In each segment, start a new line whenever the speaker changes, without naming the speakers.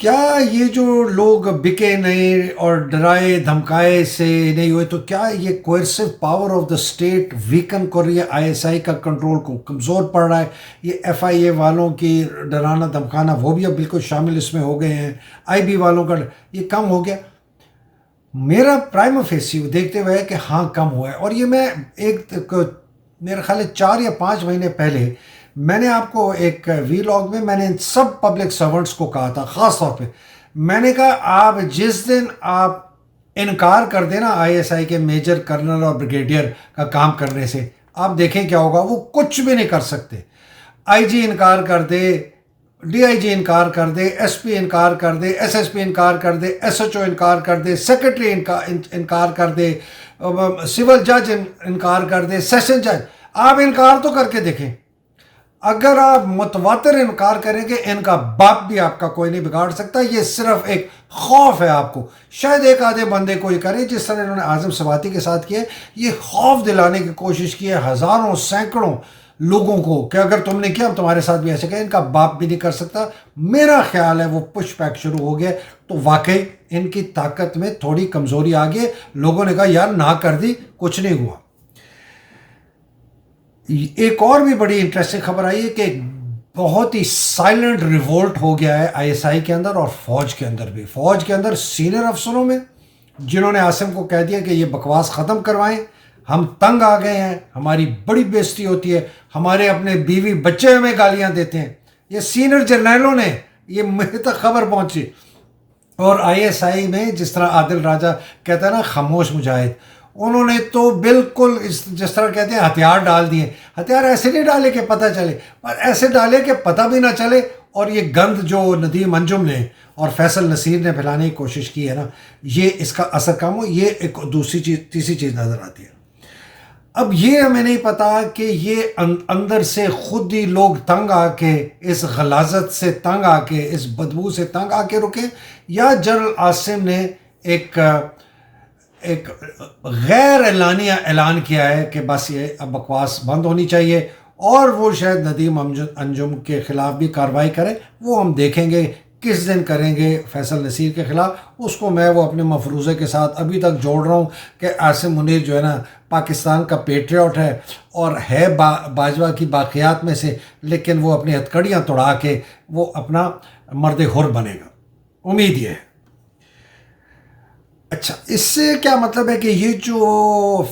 کیا یہ جو لوگ بکے نہیں اور ڈرائے دھمکائے سے نہیں ہوئے تو کیا یہ کوئرسو پاور آف دا اسٹیٹ ویکن کر رہی ہے آئی ایس آئی کا کنٹرول کو کمزور پڑ رہا ہے؟ یہ ایف آئی اے والوں کی ڈرانا دھمکانا وہ بھی اب بالکل شامل اس میں ہو گئے ہیں، آئی بی والوں کا یہ کم ہو گیا؟ میرا پرائم فیسی دیکھتے ہوئے ہے کہ ہاں کم ہوا ہے. اور یہ میں میرا خیال ہے 4 یا 5 مہینے پہلے میں نے آپ کو ایک وی لاگ میں نے ان سب پبلک سرونٹس کو کہا تھا، خاص طور پہ میں نے کہا آپ جس دن آپ انکار کر دینا آئی ایس آئی کے میجر کرنل اور بریگیڈیئر کا کام کرنے سے، آپ دیکھیں کیا ہوگا. وہ کچھ بھی نہیں کر سکتے. آئی جی انکار کر دے، ڈی آئی جی انکار کر دے، ایس پی انکار کر دے، ایس پی انکار کر دے، ایس ایچ او انکار کر دے، سیکرٹری انکار کر دے، سول جج انکار کر دے، سیشن جج. آپ انکار تو کر کے دیکھیں. اگر آپ متواتر انکار کریں گے ان کا باپ بھی آپ کا کوئی نہیں بگاڑ سکتا. یہ صرف ایک خوف ہے آپ کو. شاید ایک آدھے بندے کو یہ کرے جس طرح انہوں نے اعظم سواتی کے ساتھ کیا. یہ خوف دلانے کی کوشش کی ہے ہزاروں سینکڑوں لوگوں کو کہ اگر تم نے کیا ہم تمہارے ساتھ بھی ایسے کہیں. ان کا باپ بھی نہیں کر سکتا. میرا خیال ہے وہ پش بیک شروع ہو گیا تو واقعی ان کی طاقت میں تھوڑی کمزوری آ گئی. لوگوں نے کہا یار نہ کر دی، کچھ نہیں ہوا. ایک اور بھی بڑی انٹرسٹنگ خبر آئی ہے کہ بہت ہی سائلنٹ ریوولٹ ہو گیا ہے آئی ایس آئی کے اندر اور فوج کے اندر بھی. فوج کے اندر سینئر افسروں میں جنہوں نے عاصم کو کہہ دیا کہ یہ بکواس ختم کروائیں، ہم تنگ آ گئے ہیں، ہماری بڑی بےزتی ہوتی ہے، ہمارے اپنے بیوی بچے ہمیں گالیاں دیتے ہیں. یہ سینئر جرنیلوں نے، یہ میرے تک خبر پہنچی. اور آئی ایس آئی میں جس طرح عادل راجہ کہتا ہے نا خاموش مجاہد، انہوں نے تو بالکل جس طرح کہتے ہیں ہتھیار ڈال دیے. ہتھیار ایسے نہیں ڈالے کہ پتہ چلے، پر ایسے ڈالے کہ پتہ بھی نہ چلے. اور یہ گند جو ندیم انجم نے اور فیصل نصیر نے پھیلانے کی کوشش کی ہے نا، یہ اس کا اثر کم ہو. یہ ایک دوسری چیز، تیسری چیز نظر آتی ہے. اب یہ ہمیں نہیں پتا کہ یہ اندر سے خود ہی لوگ تنگ آ کے، اس غلاظت سے تنگ آ کے، اس بدبو سے تنگ آ کے رکے، یا جنرل عاصم نے ایک غیر اعلانیہ اعلان کیا ہے کہ بس یہ اب بکواس بند ہونی چاہیے. اور وہ شاید ندیم انجم کے خلاف بھی کارروائی کرے. وہ ہم دیکھیں گے کس دن کریں گے فیصل نصیر کے خلاف. اس کو میں وہ اپنے مفروضے کے ساتھ ابھی تک جوڑ رہا ہوں کہ عاصم منیر جو ہے نا پاکستان کا پیٹریوٹ ہے اور ہے باجوہ کی باقیات میں سے، لیکن وہ اپنی ہتھکڑیاں توڑا کے وہ اپنا مرد حر بنے گا. امید یہ ہے. اچھا، اس سے کیا مطلب ہے کہ یہ جو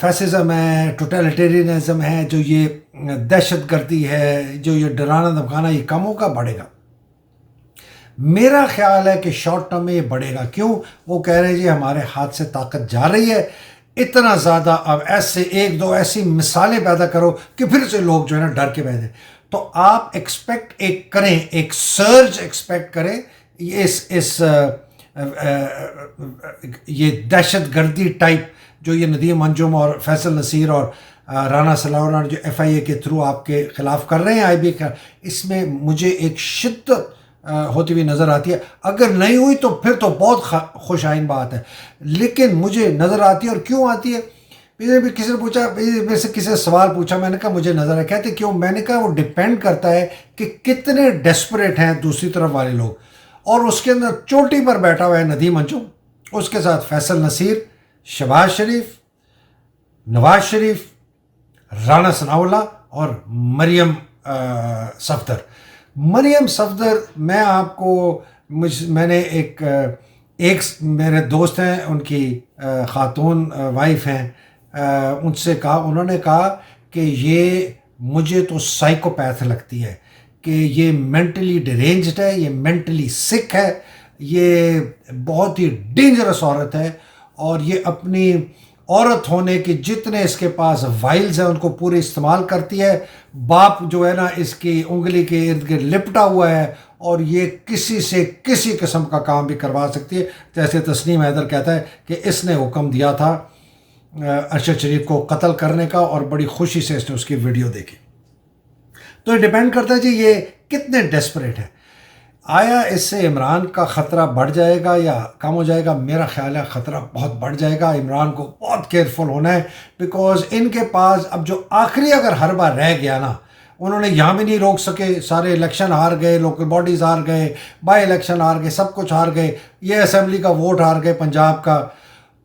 فیسزم ہے، ٹوٹلیٹیرینزم ہے، جو یہ دہشت گردی ہے، جو یہ ڈرانا دھمکانا، یہ کم ہوگا بڑھے گا؟ میرا خیال ہے کہ شارٹ ٹرم میں یہ بڑھے گا. کیوں؟ وہ کہہ رہے ہیں جی ہمارے ہاتھ سے طاقت جا رہی ہے اتنا زیادہ، اب ایسے ایک دو ایسی مثالیں پیدا کرو کہ پھر سے لوگ جو ہے نا ڈر کے بیٹھیں. تو آپ ایکسپیکٹ کریں، ایک سرج ایکسپیکٹ کریں اس یہ دہشت گردی ٹائپ جو یہ ندیم انجم اور فیصل نصیر اور رانا صلاح اللہ جو ایف آئی اے کے تھرو آپ کے خلاف کر رہے ہیں آئی بی کا، اس میں مجھے ایک شدت ہوتی ہوئی نظر آتی ہے. اگر نہیں ہوئی تو پھر تو بہت خوش آئین بات ہے، لیکن مجھے نظر آتی ہے. اور کیوں آتی ہے؟ بھی کسی نے پوچھا، میرے سے کسی نے سوال پوچھا، میں نے کہا مجھے نظر ہے. کہتے کیوں؟ میں نے کہا وہ ڈیپینڈ کرتا ہے کہ کتنے ڈیسپریٹ ہیں دوسری طرف والے لوگ. اور اس کے اندر چوٹی پر بیٹھا ہوا ہے ندیم انجم، اس کے ساتھ فیصل نصیر، شہباز شریف، نواز شریف، رانا ثناء اللہ اور مریم صفدر. مریم صفدر، میں آپ کو میں نے ایک میرے دوست ہیں، ان کی خاتون وائف ہیں، ان سے کہا، انہوں نے کہا کہ یہ مجھے تو سائیکوپیتھ لگتی ہے، کہ یہ مینٹلی ڈیرینجڈ ہے، یہ مینٹلی سک ہے، یہ بہت ہی ڈینجرس عورت ہے. اور یہ اپنی عورت ہونے کے جتنے اس کے پاس وائلز ہیں ان کو پورے استعمال کرتی ہے. باپ جو ہے نا اس کی انگلی کے ارد گرد لپٹا ہوا ہے، اور یہ کسی سے کسی قسم کا کام بھی کروا سکتی ہے. جیسے تسنیم حیدر کہتا ہے کہ اس نے حکم دیا تھا ارشد شریف کو قتل کرنے کا، اور بڑی خوشی سے اس نے اس کی ویڈیو دیکھی. تو یہ ڈیپینڈ کرتا ہے جی یہ کتنے ڈیسپریٹ ہے. آیا اس سے عمران کا خطرہ بڑھ جائے گا یا کم ہو جائے گا؟ میرا خیال ہے خطرہ بہت بڑھ جائے گا. عمران کو بہت کیئرفل ہونا ہے، بیکاز ان کے پاس اب جو آخری اگر حربہ رہ گیا نا، انہوں نے یہاں بھی نہیں روک سکے، سارے الیکشن ہار گئے، لوکل باڈیز ہار گئے، بائی الیکشن ہار گئے، سب کچھ ہار گئے، یہ اسمبلی کا ووٹ ہار گئے پنجاب کا.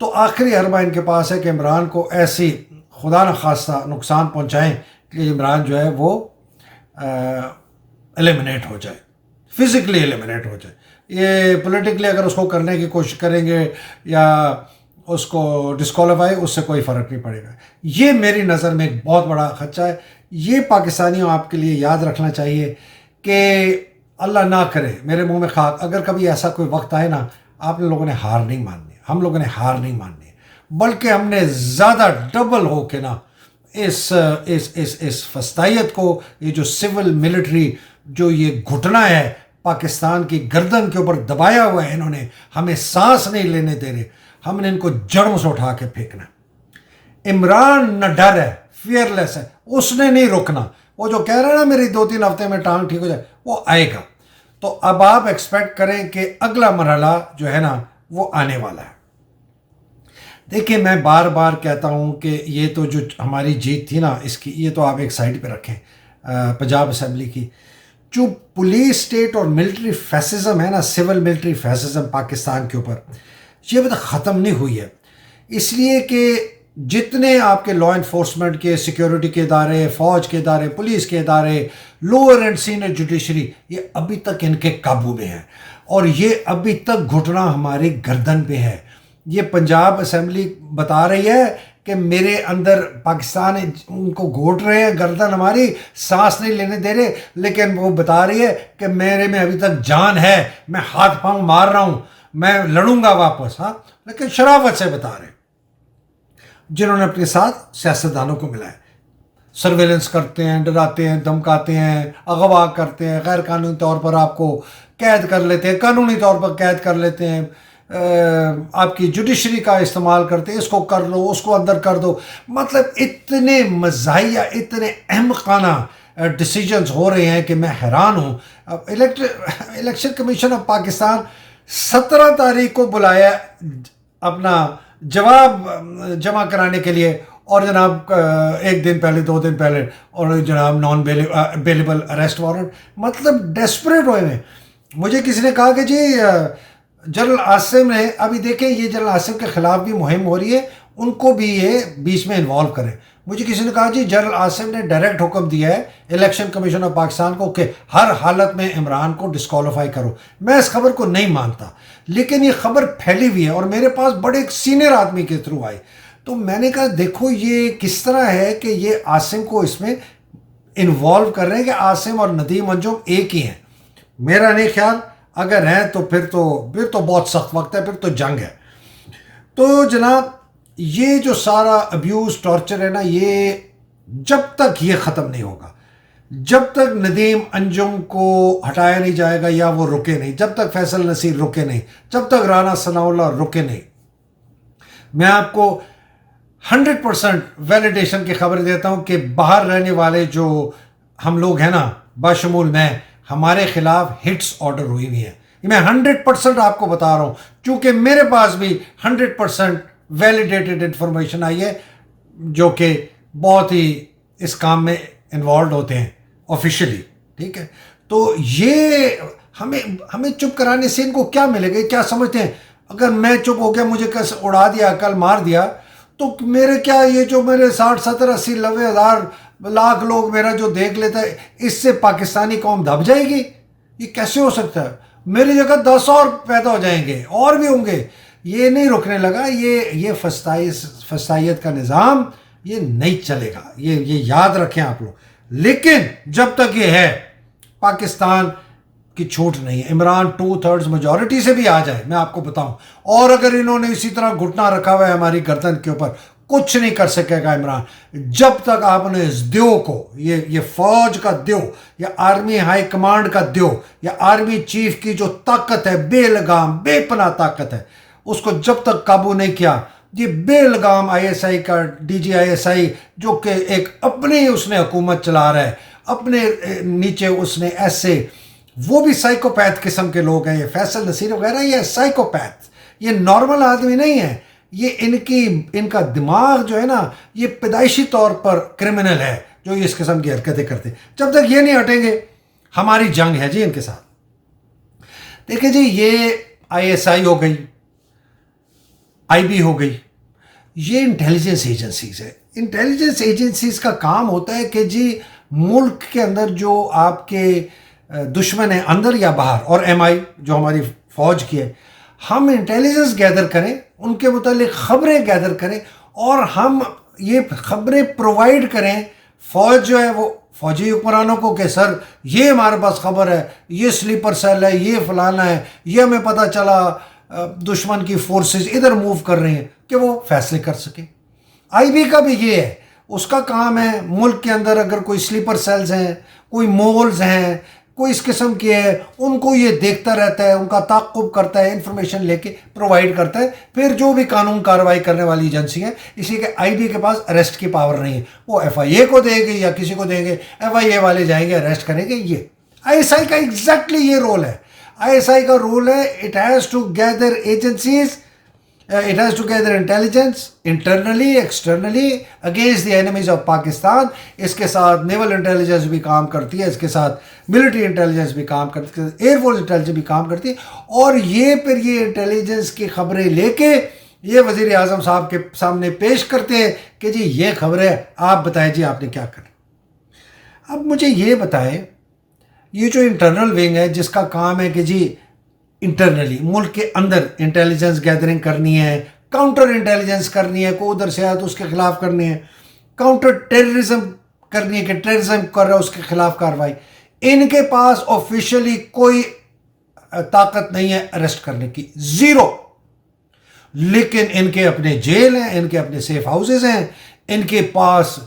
تو آخری حربہ ان کے پاس ہے کہ عمران کو ایسی خدا نخواستہ نقصان پہنچائیں کہ عمران جو ہے وہ ایلیمنیٹ ہو جائے، فزیکلی ایلیمنیٹ ہو جائے. یہ پولیٹیکلی اگر اس کو کرنے کی کوشش کریں گے یا اس کو ڈسکوالیفائی، اس سے کوئی فرق نہیں پڑے گا. یہ میری نظر میں ایک بہت بڑا خدشہ ہے. یہ پاکستانیوں آپ کے لیے یاد رکھنا چاہیے کہ اللہ نہ کرے میرے منہ میں خاک، اگر کبھی ایسا کوئی وقت آئے نا، آپ لوگوں نے ہار نہیں ماننی، ہم لوگوں نے ہار نہیں ماننی، بلکہ ہم نے زیادہ ڈبل ہو کے نا اس فسطائیت کو، یہ جو سول ملٹری جو یہ گھٹنا ہے پاکستان کی گردن کے اوپر دبایا ہوا ہے، انہوں نے ہمیں سانس نہیں لینے دے رہے، ہم نے ان کو جڑوں سے اٹھا کے پھینکنا. عمران نہ ڈر ہے، فیئرلیس ہے، اس نے نہیں رکنا. وہ جو کہہ رہا ہے نا میری 2-3 ہفتے میں ٹانگ ٹھیک ہو جائے، وہ آئے گا. تو اب آپ ایکسپیکٹ کریں کہ اگلا مرحلہ جو ہے نا وہ آنے والا ہے. دیکھیں میں بار بار کہتا ہوں کہ یہ تو جو ہماری جیت تھی نا، اس کی یہ تو آپ ایک سائڈ پہ رکھیں، پنجاب اسمبلی کی جو پولیس اسٹیٹ اور ملٹری فیسزم ہے نا، سول ملٹری فیسزم پاکستان کے اوپر، یہ ابھی تک ختم نہیں ہوئی ہے. اس لیے کہ جتنے آپ کے لا انفورسمنٹ کے، سیکیورٹی کے ادارے، فوج کے ادارے، پولیس کے ادارے، لوور اینڈ سینئر جوڈیشری، یہ ابھی تک ان کے قابو میں ہے، اور یہ ابھی تک گھٹنا ہماری گردن پہ ہے. یہ پنجاب اسمبلی بتا رہی ہے کہ میرے اندر پاکستان ان کو گھوٹ رہے ہیں، گردن ہماری سانس نہیں لینے دے رہے، لیکن وہ بتا رہی ہے کہ میرے میں ابھی تک جان ہے، میں ہاتھ پاؤں مار رہا ہوں، میں لڑوں گا واپس. ہاں، لیکن شرافت سے بتا رہے ہیں جنہوں نے اپنے ساتھ سیاستدانوں کو ملایا. سرویلنس کرتے ہیں، ڈراتے ہیں، دھمکاتے ہیں، اغوا کرتے ہیں، غیر قانونی طور پر آپ کو قید کر لیتے ہیں، قانونی طور پر قید کر لیتے ہیں، آپ کی جوڈیشری کا استعمال کرتے ہیں، اس کو کر لو، اس کو اندر کر دو. مطلب اتنے مزاحیہ، اتنے احمقانہ ڈیسیجنز ہو رہے ہیں کہ میں حیران ہوں. الیکشن کمیشن آف پاکستان 17 تاریخ کو بلایا اپنا جواب جمع کرانے کے لیے، اور جناب 1 دن پہلے، 2 دن پہلے، اور جناب نان بیلیبل اریسٹ وارنٹ. مطلب ڈیسپریٹ ہوئے ہیں. مجھے کسی نے کہا کہ جی جنرل عاصم نے، ابھی دیکھیں یہ جنرل عاصم کے خلاف بھی مہم ہو رہی ہے، ان کو بھی یہ بیچ میں انوالو کریں. مجھے کسی نے کہا جی جنرل عاصم نے ڈائریکٹ حکم دیا ہے الیکشن کمیشن آف پاکستان کو کہ ہر حالت میں عمران کو ڈسکوالیفائی کرو. میں اس خبر کو نہیں مانتا، لیکن یہ خبر پھیلی ہوئی ہے اور میرے پاس بڑے ایک سینئر آدمی کے تھرو آئی. تو میں نے کہا دیکھو یہ کس طرح ہے کہ یہ عاصم کو اس میں انوالو کر رہے ہیں، کہ عاصم اور ندیم انجم ایک ہی ہیں. میرا نہیں خیال، اگر ہیں تو پھر تو بہت سخت وقت ہے، پھر تو جنگ ہے. تو جناب یہ جو سارا ابیوز، ٹارچر ہے نا، یہ جب تک یہ ختم نہیں ہوگا، جب تک ندیم انجم کو ہٹایا نہیں جائے گا یا وہ رکے نہیں، جب تک فیصل نصیر رکے نہیں، جب تک رانا ثناء اللہ رکے نہیں، میں آپ کو 100% ویلیڈیشن کی خبر دیتا ہوں کہ باہر رہنے والے جو ہم لوگ ہیں نا، بشمول میں، ہمارے خلاف ہٹس آرڈر ہوئی ہوئی ہیں. میں 100% آپ کو بتا رہا ہوں، چونکہ میرے پاس بھی 100% ویلیڈیٹڈ انفارمیشن آئی ہے جو کہ بہت ہی اس کام میں انوالوڈ ہوتے ہیں آفیشلی. ٹھیک ہے، تو یہ ہمیں چپ کرانے سے ان کو کیا ملے گا؟ کیا سمجھتے ہیں اگر میں چپ ہو گیا، مجھے کیسے اڑا دیا، کل مار دیا، تو میرے کیا یہ جو میرے 60 70 80 90 ہزار لاکھ لوگ میرا جو دیکھ لیتا ہے، اس سے پاکستانی قوم دب جائے گی؟ یہ کیسے ہو سکتا ہے؟ میری جگہ 10 اور پیدا ہو جائیں گے، اور بھی ہوں گے. یہ نہیں رکنے لگا. یہ فسطائیت کا نظام یہ نہیں چلے گا، یہ یاد رکھیں آپ لوگ. لیکن جب تک یہ ہے، پاکستان کی چھوٹ نہیں ہے. عمران 2/3 میجورٹی سے بھی آ جائے، میں آپ کو بتاؤں، اور اگر انہوں نے اسی طرح گھٹنا رکھا ہوا ہے ہماری گردن کے اوپر، کچھ نہیں کر سکے گا عمران. جب تک آپ نے اس دیو کو، یہ فوج کا دیو یا آرمی ہائی کمانڈ کا دیو یا آرمی چیف کی جو طاقت ہے، بے لگام بے پناہ طاقت ہے، اس کو جب تک قابو نہیں کیا، یہ بے لگام ISI کا DGI جو کہ ایک اپنی اس نے حکومت چلا رہا ہے، اپنے نیچے اس نے ایسے، وہ بھی سائیکوپیتھ قسم کے لوگ ہیں. یہ فیصل نصیر وغیرہ یہ سائیکوپیتھ، یہ نارمل آدمی نہیں ہے. یہ ان کا دماغ جو ہے نا، یہ پیدائشی طور پر کرمنل ہے. جو اس قسم کی حرکتیں کرتے ہیں. جب تک یہ نہیں ہٹیں گے ہماری جنگ ہے جی ان کے ساتھ. دیکھیں جی یہ ISI ہو گئی, IB ہو گئی, یہ انٹیلیجنس ایجنسیز ہے. انٹیلیجنس ایجنسیز کا کام ہوتا ہے کہ جی ملک کے اندر جو آپ کے دشمن ہیں اندر یا باہر, اور MI جو ہماری فوج کی ہے, ہم انٹیلیجنس گیدر کریں, ان کے متعلق خبریں گیدر کریں, اور ہم یہ خبریں پرووائڈ کریں فوج جو ہے وہ فوجی حکمرانوں کو کہ سر یہ ہمارے پاس خبر ہے, یہ سلیپر سیل ہے, یہ فلانا ہے, یہ ہمیں پتہ چلا دشمن کی فورسز ادھر موو کر رہی ہیں, کہ وہ فیصلے کر سکیں. IB کا بھی یہ ہے, اس کا کام ہے ملک کے اندر اگر کوئی سلیپر سیلز ہیں, کوئی مولز ہیں, کوئی اس قسم کی ہے, ان کو یہ دیکھتا رہتا ہے, ان کا تعاقب کرتا ہے, انفارمیشن لے کے پرووائڈ کرتا ہے. پھر جو بھی قانون کارروائی کرنے والی ایجنسی ہے, اسی کے IB کے پاس اریسٹ کی پاور نہیں ہے, وہ FIA کو دے گے یا کسی کو دیں گے, FIA والے جائیں گے اریسٹ کریں گے. یہ ISI کا ایگزیکٹلی یہ رول ہے. ISI کا رول ہے it has to gather agencies, it has to gather intelligence internally, externally against the enemies of Pakistan. اس کے ساتھ نیول انٹیلیجنس بھی کام کرتی ہے, اس کے ساتھ ملٹری انٹیلیجنس بھی کام کرتی ہے, ایئر فورس انٹیلیجنس بھی کام کرتی ہے. اور یہ پھر یہ انٹیلیجنس کی خبریں لے کے یہ وزیر اعظم صاحب کے سامنے پیش کرتے ہیں کہ جی یہ خبریں آپ بتائیں جی آپ نے کیا کرنا. اب مجھے یہ بتائیں, یہ جو انٹرنل ونگ ہے جس کا کام ہے کہ جی انٹرنلی ملک کے اندر انٹیلیجنس گیدرنگ کرنی ہے, کاؤنٹر انٹیلیجنس کرنی ہے, کوئی ادھر سے آیا تو اس کے خلاف کرنی ہے, کاؤنٹر ٹیررزم کرنی ہے کہ ٹیررزم کر رہا ہے اس کے خلاف کارروائی, ان کے پاس آفیشلی کوئی طاقت نہیں ہے اریسٹ کرنے کی, زیرو. لیکن ان کے اپنے جیل ہیں, ان کے اپنے سیف ہاؤسز ہیں, ان کے پاس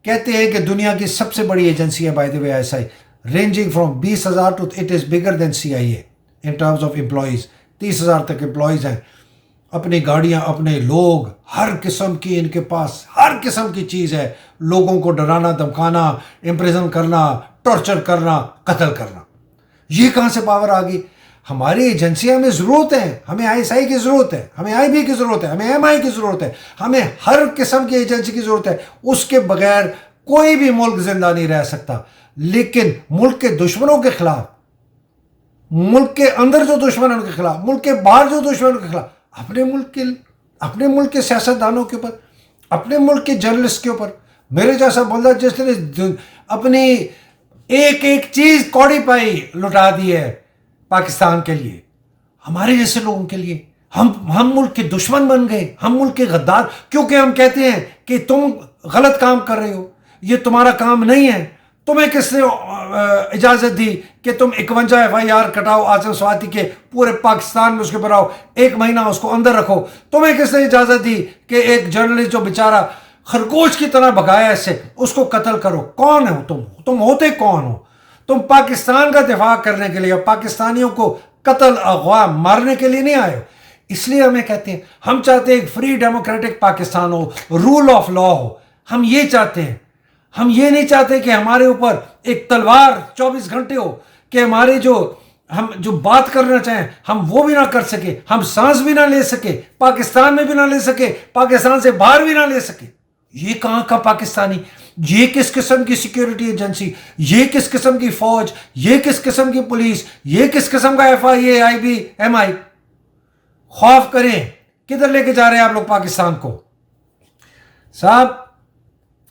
کہتے ہیں کہ دنیا کی سب سے بڑی ایجنسی ہے by the way ISI, ranging from 20,000 to it is bigger than CIA in terms of employees. 30,000 تک امپلائیز ہیں, اپنی گاڑیاں, اپنے لوگ, ہر قسم کی ان کے پاس ہر قسم کی چیز ہے. لوگوں کو ڈرانا, دھمکانا, امپریزن کرنا, ٹارچر کرنا, قتل کرنا. یہ کہاں سے پاور آ گئی؟ ہماری ایجنسیاں ہمیں ضرورت ہے, ہمیں ISI کی ضرورت ہے, ہمیں IB کی ضرورت ہے, ہمیں MI کی ضرورت ہے, ہمیں ہر قسم کی ایجنسی کی ضرورت ہے. اس کے بغیر کوئی بھی ملک زندہ نہیں رہ سکتا. لیکن ملک کے دشمنوں کے خلاف, ملک کے اندر جو دشمن ہیں ان کے خلاف, ملک کے باہر جو دشمن ان کے خلاف, اپنے ملک کے سیاستدانوں کے اوپر, اپنے ملک کے جرنلسٹ کے اوپر, میرے جیسا بندہ جس نے اپنی ایک ایک چیز کوڑی پائی لٹا دی ہے پاکستان کے لیے, ہمارے جیسے لوگوں کے لیے, ہم ملک کے دشمن بن گئے, ہم ملک کے غدار, کیونکہ ہم کہتے ہیں کہ تم غلط کام کر رہے ہو, یہ تمہارا کام نہیں ہے. تمہیں کس نے اجازت دی کہ تم 51 FIR کٹاؤ آصف سواتی کے, پورے پاکستان میں اس کے براؤ 1 مہینہ اس کو اندر رکھو؟ تمہیں کس نے اجازت دی کہ ایک جرنلسٹ جو بیچارہ خرگوش کی طرح بھگایا اس سے, اس کو قتل کرو؟ کون ہو تم ہوتے کون ہو؟ تم پاکستان کا دفاع کرنے کے لیے, پاکستانیوں کو قتل اغوا مارنے کے لیے نہیں آئے ہو. اس لیے ہمیں کہتے ہیں ہم چاہتے ہیں ایک فری ڈیموکریٹک پاکستان ہو, رول آف لا ہو. ہم یہ چاہتے ہیں, ہم یہ نہیں چاہتے کہ ہمارے اوپر ایک تلوار 24 گھنٹے ہو, کہ ہمارے ہم جو بات کرنا چاہیں ہم وہ بھی نہ کر سکے, ہم سانس بھی نہ لے سکے, پاکستان میں بھی نہ لے سکے, پاکستان سے باہر بھی نہ لے سکے. یہ کہاں کا پاکستانی؟ یہ کس قسم کی سیکیورٹی ایجنسی, یہ کس قسم کی فوج, یہ کس قسم کی پولیس, یہ کس قسم کا FIA, IB, MI؟ خوف کریں, کدھر لے کے جا رہے ہیں آپ لوگ پاکستان کو؟ صاحب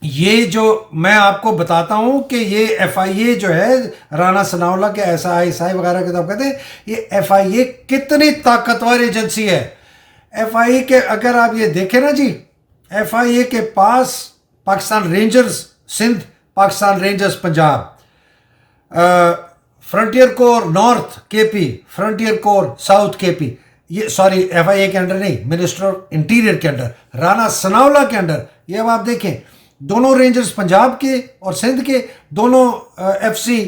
یہ جو میں آپ کو بتاتا ہوں کہ یہ FIA جو ہے, رانا ثناءاللہ کے ISI وغیرہ کے طرف کہتے ہیں, یہ FIA کتنی طاقتور ایجنسی ہے. FIA کے اگر آپ یہ دیکھیں نا جی, FIA کے پاس Pakistan rangers Sindh, Pakistan rangers Punjab, frontier corps north KP, frontier corps south KP, یہ سوری FIA کے انڈر نہیں, منسٹر انٹیریئر کے انڈر, رانا ثناءاللہ کے انڈر. یہ اب آپ دیکھیں دونوں رینجرز پنجاب کے اور سندھ کے, دونوں FC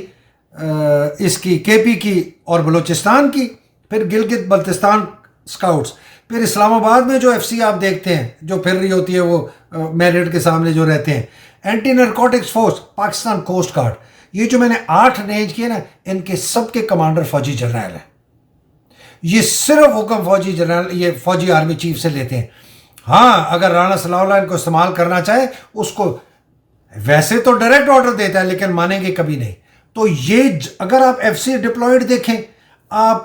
اس کی KP کی اور بلوچستان کی, پھر گلگت بلتستان اسکاؤٹس, پھر اسلام آباد میں جو FC آپ دیکھتے ہیں جو پھر رہی ہوتی ہے وہ میرٹ کے سامنے جو رہتے ہیں, anti narcotics force, Pakistan coast guard. یہ جو میں نے 8 رینج کیے نا, ان کے سب کے کمانڈر فوجی جرنیل ہیں. یہ صرف حکم فوجی جنرل, یہ فوجی آرمی چیف سے لیتے ہیں. ہاں اگر رانا ثناءاللہ ان کو استعمال کرنا چاہے, اس کو ویسے تو ڈائریکٹ آرڈر دیتا ہے لیکن مانیں گے کبھی نہیں. تو یہ اگر آپ ایف سی ڈپلائڈ دیکھیں, آپ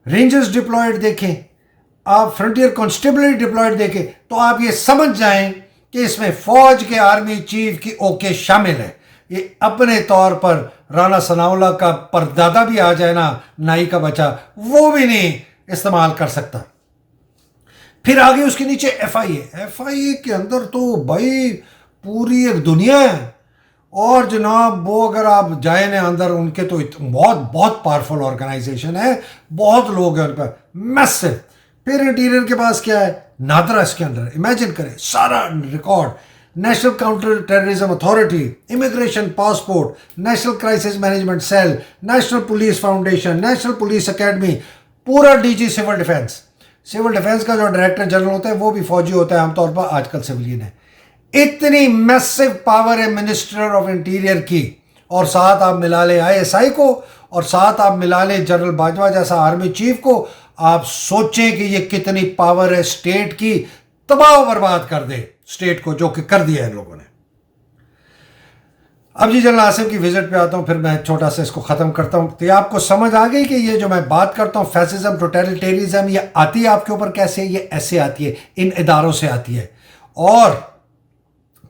رینجرز ڈپلائڈ دیکھیں, آپ فرنٹیئر کانسٹیبلری ڈپلائڈ دیکھیں, تو آپ یہ سمجھ جائیں کہ اس میں فوج کے آرمی چیف کی اوکے شامل ہے. یہ اپنے طور پر رانا ثناء اللہ کا پردادا بھی آ جائے نا, نائی کا بچہ, وہ بھی نہیں استعمال کر سکتا. پھر آگے اس کے نیچے ایف آئی اے. ایف آئی اے کے اندر تو بھائی پوری ایک دنیا ہے. اور جناب وہ اگر آپ جائیں نا اندر, ان کے تو بہت بہت پاورفل آرگنائزیشن ہے, بہت لوگ ہیں ان پر, میسو. پھر انٹیریئر کے پاس کیا ہے, نادرا اس کے اندر. امیجن کریں سارا record, national counter terrorism authority, immigration passport, national crisis management cell, national police foundation, national police academy, پورا D G civil defence. Civil defence کا جو ڈائریکٹر جنرل ہوتا ہے وہ بھی فوجی ہوتا ہے عام طور پر, آج کل سویلین ہے. اتنی میسو پاور ہے منسٹر آف انٹیریئر کی. اور ساتھ آپ ملا لیں آئی ایس آئی کو, اور ساتھ آپ ملا لیں جنرل باجوہ جیسا آرمی چیف کو. آپ سوچیں کہ یہ کتنی پاور ہے اسٹیٹ کی, تباہ و برباد کر دے اسٹیٹ کو, جو کہ کر دیا ہے ان لوگوں نے. اب جی جنرل عاصم کی وزٹ پہ آتا ہوں, پھر میں چھوٹا سا اس کو ختم کرتا ہوں. تو یہ آپ کو سمجھ آ گئی کہ یہ جو میں بات کرتا ہوں فیسزم, ٹوٹیلیٹیرزم, یہ آتی ہے آپ کے اوپر کیسے؟ یہ ایسے آتی ہے, ان اداروں سے آتی ہے. اور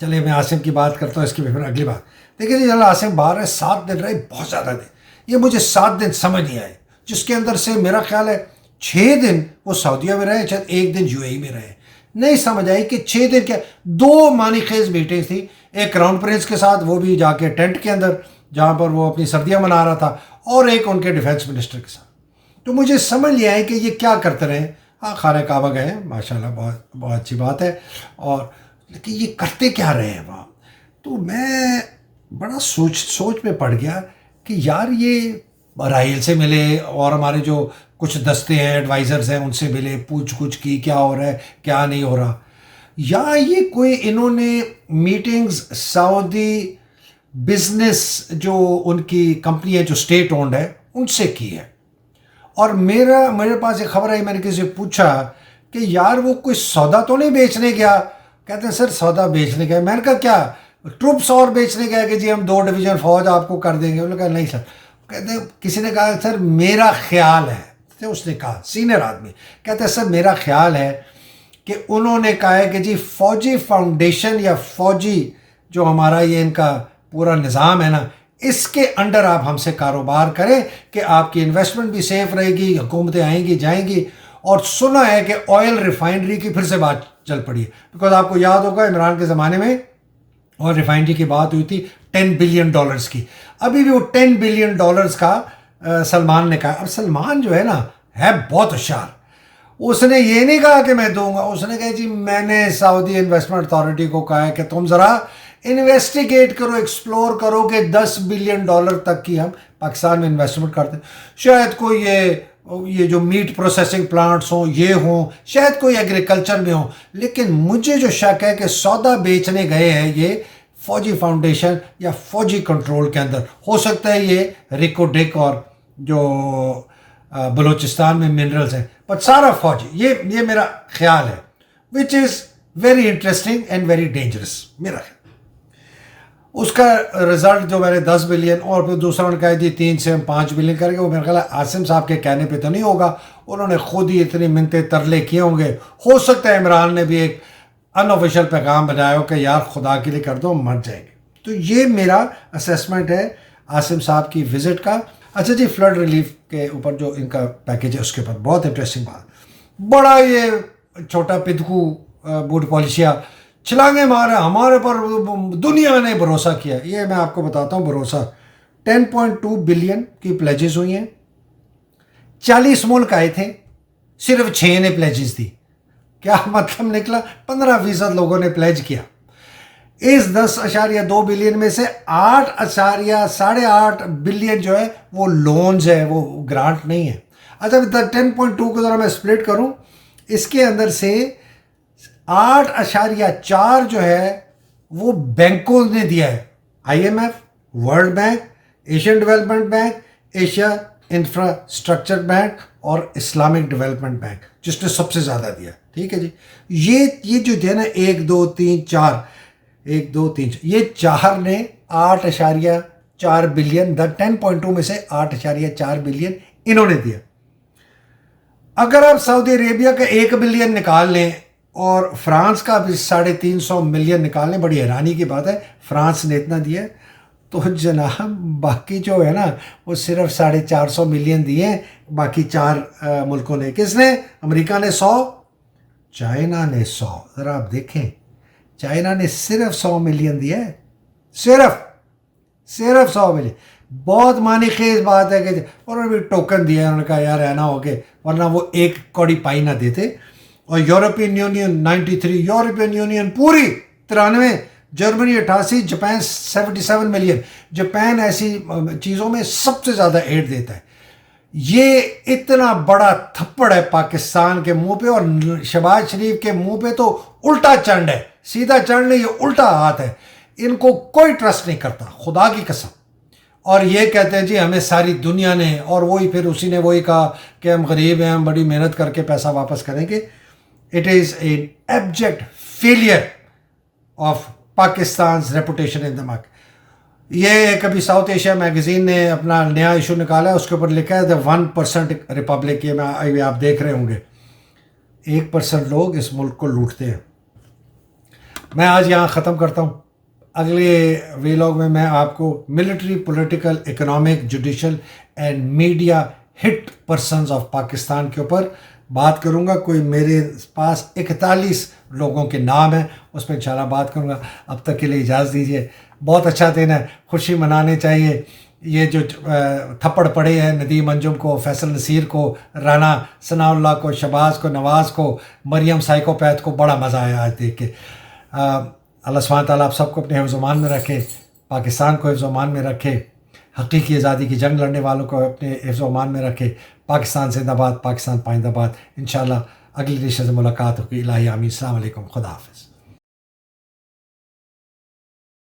چلیے میں عاصم کی بات کرتا ہوں, اس کی پھر اگلی بات. دیکھیے جی جنرل عاصم باہر ہے, 7 دن رہے, بہت زیادہ دن. یہ مجھے 7 دن سمجھ نہیں آئے, جس کے اندر سے میرا خیال ہے 6 دن وہ سعودیہ میں رہے, شاید 1 دن یو اے ای میں رہے. نہیں سمجھ آئی کہ 6 دن کیا. 2 معنی خیز میٹنگ تھی, ایک کراؤن پرنس کے ساتھ, وہ بھی جا کے ٹینٹ کے اندر جہاں پر وہ اپنی سردیاں منا رہا تھا, اور ایک ان کے ڈیفینس منسٹر کے ساتھ. تو مجھے سمجھ لیا ہے کہ یہ کیا کرتے رہے. ہاں خانہ کعبہ گئے ہیں, ماشاءاللہ بہت بہت اچھی بات ہے, اور لیکن یہ کرتے کیا رہے ہیں وہاں. تو میں بڑا سوچ میں پڑ گیا کہ یار یہ رائل سے ملے, اور ہمارے جو کچھ دستے ہیں ایڈوائزرز ہیں ان سے ملے, پوچھ گچھ کی کیا ہو رہا ہے کیا نہیں ہو رہا, یا یہ کوئی انہوں نے میٹنگز سعودی بزنس جو ان کی کمپنی ہے جو اسٹیٹ اونڈ ہے ان سے کی ہے. اور میرے پاس ایک خبر آئی, میں نے کسی سے پوچھا کہ یار وہ کوئی سودا تو نہیں بیچنے گیا. کہتے ہیں سر سودا بیچنے گیا. میں نے کہا کیا ٹروپس اور بیچنے گیا کہ جی ہم 2 ڈویژن فوج آپ کو کر دیں گے؟ انہوں نے کہا نہیں سر. کہتے ہیں کسی نے کہا سر میرا خیال ہے, اس نے کہا سینئر آدمی, کہتے ہیں سر میرا خیال ہے کہ انہوں نے کہا ہے کہ جی فوجی فاؤنڈیشن یا فوجی جو ہمارا یہ ان کا پورا نظام ہے نا, اس کے انڈر آپ ہم سے کاروبار کریں کہ آپ کی انویسٹمنٹ بھی سیف رہے گی, حکومتیں آئیں گی جائیں گی. اور سنا ہے کہ آئل ریفائنری کی پھر سے بات چل پڑی ہے, بیکاز آپ کو یاد ہوگا عمران کے زمانے میں آئل ریفائنری کی بات ہوئی تھی $10 بلین کی. ابھی بھی وہ $10 بلین کا سلمان نے کہا. اب سلمان جو ہے نا ہے بہت ہوشیار, اس نے یہ نہیں کہا کہ میں دوں گا, اس نے کہا جی میں نے سعودی انویسٹمنٹ اتھارٹی کو کہا ہے کہ تم ذرا انویسٹیگیٹ کرو, ایکسپلور کرو کہ $10 بلین تک کی ہم پاکستان میں انویسٹمنٹ کرتے ہیں. شاید کوئی یہ جو میٹ پروسیسنگ پلانٹس ہوں یہ ہوں, شاید کوئی ایگریکلچر میں ہوں, لیکن مجھے جو شک ہے کہ سودا بیچنے گئے ہیں یہ فوجی فاؤنڈیشن یا فوجی کنٹرول کے اندر. ہو سکتا ہے یہ ریکو ڈیک اور جو بلوچستان میں منرلز ہیں, بٹ سارا فوجی. یہ میرا خیال ہے, which is very interesting and very dangerous میرا خیال. اس کا رزلٹ جو میں نے 10 بلین, اور پھر دوسرا نے کہا جی 3 سے ہم 5 بلین کریں گے, وہ میرا خیال ہے عاصم صاحب کے کہنے پہ تو نہیں ہوگا, انہوں نے خود ہی اتنی منتیں ترلے کیے ہوں گے. ہو سکتا ہے عمران نے بھی ایک ان آفیشیل پیغام بنایا ہو کہ یار خدا کے لیے کر دو, مر جائیں گے. تو یہ میرا اسیسمنٹ ہے عاصم صاحب کی وزٹ کا. اچھا جی, فلڈ ریلیف کے اوپر جو ان کا پیکیج ہے اس کے اوپر بہت انٹرسٹنگ بات. بڑا یہ چھوٹا پدکو بوٹ پالیشیا چھلانگیں مارا, ہمارے پر دنیا نے بھروسہ کیا. یہ میں آپ کو بتاتا ہوں بھروسہ 10.2 بلین کی پلیجز ہوئی ہیں. 40 ملک آئے تھے, صرف 6 نے پلیجز دی. کیا مطلب نکلا؟ 15% لوگوں نے پلیج کیا. اس 10.2 بلین میں سے 8.8 بلین جو ہے وہ لونز ہے, وہ گرانٹ نہیں ہے. اچھا 10.2 کو ذرا میں اسپلٹ کروں, اس کے اندر سے 8.4 جو ہے وہ بینکوں نے دیا ہے, I M F, World Bank, Asian Development Bank, Asia Infrastructure Bank اور اسلامک ڈیولپمنٹ بینک, جس نے سب سے زیادہ دیا. ٹھیک ہے جی, یہ جو ہے نا 1 2 3 4 1 2 3 یہ 4 نے 8.4 بلین 10.2 میں سے 8.4 بلین انہوں نے دیا. اگر آپ سعودی عربیہ کا 1 بلین نکال لیں اور فرانس کا بھی 350 ملین نکال لیں, بڑی حیرانی کی بات ہے فرانس نے اتنا دیا ہے, تو جناب باقی جو ہے نا وہ صرف 450 ملین دیے ہیں باقی 4 ملکوں نے. کس نے؟ امریکہ نے 100, چائنا نے 100. ذرا آپ دیکھیں چائنا نے صرف 100 ملین دیا ہے, صرف 100 ملین. بہت معنی خیز بات ہے کہ انہوں نے بھی ٹوکن دیا ہے, انہوں نے کہا یار اینا ہو کے, ورنہ وہ 1 کوڑی پائی نہ دیتے. اور یورپین یونین 93, یورپین یونین پوری 93, جرمنی 88, جاپان 77 ملین. جاپان ایسی چیزوں میں سب سے زیادہ ایڈ دیتا ہے. یہ اتنا بڑا تھپڑ ہے پاکستان کے منہ پہ, اور شہباز شریف کے منہ پہ تو الٹا چنڈ ہے, سیدھا چنڈ نہیں, یہ الٹا ہاتھ ہے. ان کو کوئی ٹرسٹ نہیں کرتا خدا کی قسم. اور یہ کہتے ہیں جی ہمیں ساری دنیا نے, اور وہی پھر اسی نے وہی کہا کہ ہم غریب ہیں, ہم بڑی محنت کر کے پیسہ واپس کریں گے. It is an abject failure of Pakistan's reputation in the market. یہ کبھی ساؤتھ ایشیا میگزین نے اپنا نیا ایشو نکالا ہے, اس کے اوپر لکھا ہے دا 1% ریپبلک. یہ آپ دیکھ رہے ہوں گے 1% لوگ اس ملک کو لوٹتے ہیں. میں آج یہاں ختم کرتا ہوں. اگلے ویلاگ میں آپ کو military, political, economic, judicial and media hit persons of Pakistan کے اوپر بات کروں گا. کوئی میرے پاس 41 لوگوں کے نام ہیں, اس پہ انشاءاللہ بات کروں گا. اب تک کے لیے اجازت دیجیے. بہت اچھا دن ہے, خوشی منانے چاہیے. یہ جو تھپڑ پڑے ہیں ندیم انجم کو, فیصل نصیر کو, رانا ثناء اللہ کو, شہباز کو, نواز کو, مریم سائیکوپیتھ کو, بڑا مزہ آیا آج دیکھ کے. اللہ سبحانہ تعالیٰ آپ سب کو اپنے حفظ و امان میں رکھے, پاکستان کو حفظ و امان میں رکھے, حقیقی آزادی کی جنگ لڑنے والوں کو اپنے حفظ و امان میں رکھے. پاکستان زندہ باد, پاکستان پائندہ باد. انشاءاللہ اگلی ریشہ سے ملاقات ہوگی. الہی آمین. السلام علیکم, خدا حافظ.